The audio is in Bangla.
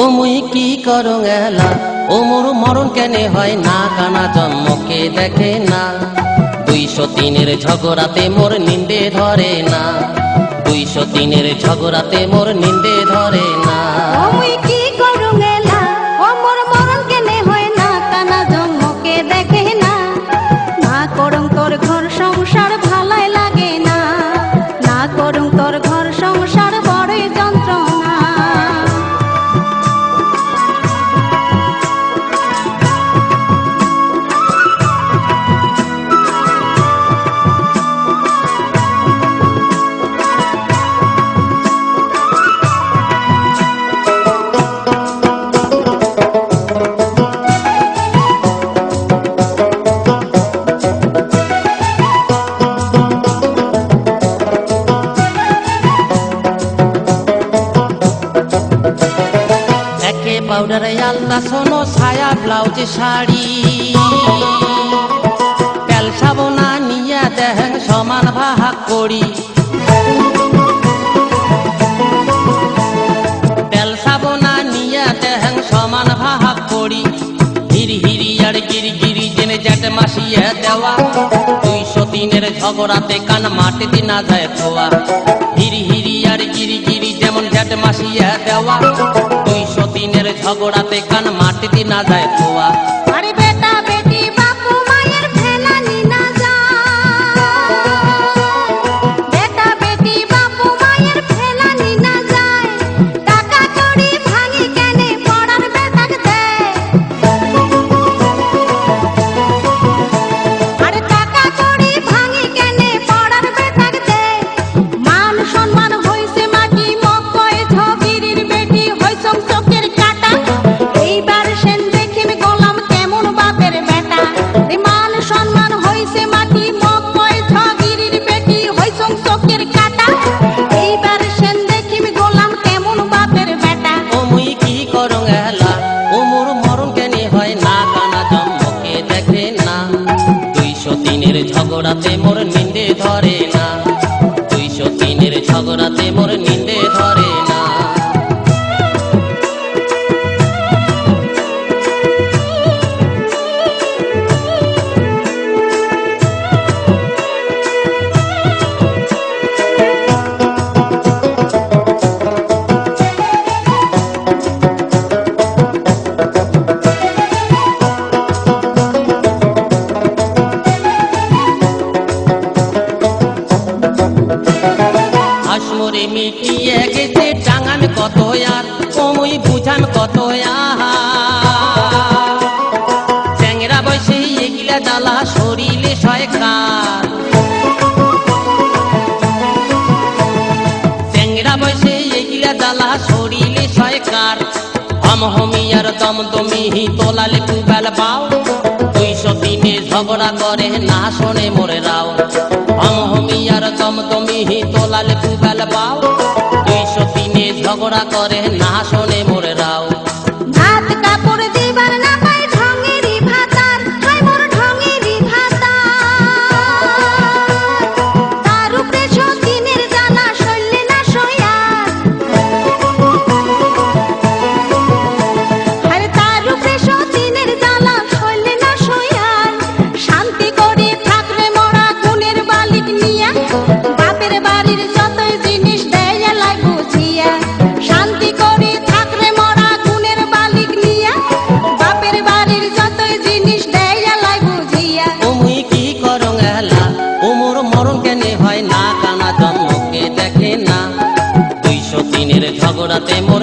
ও মুই কি করং এলা ও মোর মরণ কেনে হয় না কানা জন্মকে দেখে না 203-এর ঝগড়াতে মোর নিন্দে ধরে না 203-এর ঝগড়াতে মোর নিন্দে ধরে না ও মুই কি করং এলা ও মোর মরণ কেনে হয় না কানা জন্মকে দেখে না না করং তোর ঘর সংসার ভালাই লাগে না না করং তোর ঘর সংসার বড়ই যন্ত্রণা পাউডার আলতা সোনো ছায়া ব্লাউজ শাড়ি তেল সাবনা নিয়া দেহেন সমান ভাগ করি তেল সাবনা নিয়া দেহেন সমান ভাগ করি হিরি হিরি আর গিরি গিরি জেনে জ্যাট মাসিয়া দেওয়া 203-এর ঝগড়াতে কান মাটি দিনা যায় খোয়া হিরি হিরি আর গিরি গিরি যেমন জ্যাট মাসিয়া দেওয়া 203-এর ঝগড়াতে কান মাটি দিনা যায় খোয়া আরে বেটা বেটি বাপু মায়ের ফেলানি না যায় বেটা বেটি বাপু মায়ের ফেলানি না যায় টাকা কড়ি ভাঙি কেনে পড়ার বেটাক দেয় আরে টাকা কড়ি ভাঙি কেনে পড়ার বেটাক দেয় মান সম্মান হইছে মাটি মকয় ঝগিরির বেটি হইছম চোখের কাটা এইবার সেন দেখিম গোলাম কেমন বাপের বেটা মান সম্মান হইছে মাটি মকয় ঝগিরির বেটি হইছম চোখের কাটা এইবার সেন দেখিম গোলাম কেমন বাপের বেটা ও মুই কি করং এলা ও মোর মরণ কেনে হয় না কানা জন্মকে দেখে না 203-এর ঝগড়াতে মোর নিন্দে ধরে না 203-এর ঝগড়াতে মোর নিন্দে ধরে না আসমরে মিটিয়ে গেছে টাঙান কত আর কমই বুঝান কত ট্যাংরা বসে এগুলা জ্বালা শরীরে সয়কার ট্যাংরা বসে এগুলা জ্বালা শরীরে সয়কার হমহমি আর দমদমি তোলালে পুবাল পাও 203-এ ঝগড়া করে না শোনে মোরে রাও হমহমি আর দমদমি তোলালে পুবাল পাও 203-এ ঝগড়া করে না শোনে মোরে রাও ভাত কাপড় দিবার না পাই ঢঙেরি ভাতার হাই মোর ঢঙেরি ভাতার তার উপরে সতীনের জ্বালা সইলে না সইয়ার আরে তার উপরে সতীনের জ্বালা সইলে না সইয়ার শান্তি করে থাকলে মরা গুণের বালিক নিয়া বাপের বাড়ির যতই জিনিস দেয় লাই বুঝিয়া শান্তি করে থাকলে মরা গুণের বালিক নিয়া বাপের বাড়ির যতই জিনিস দেয় লাই বুঝিয়া ও মুই কি করং এলা ও মোর মরণ কেনে হয় না কানা জন্মকে দেখে না 203-এর ঝগড়াতে মোর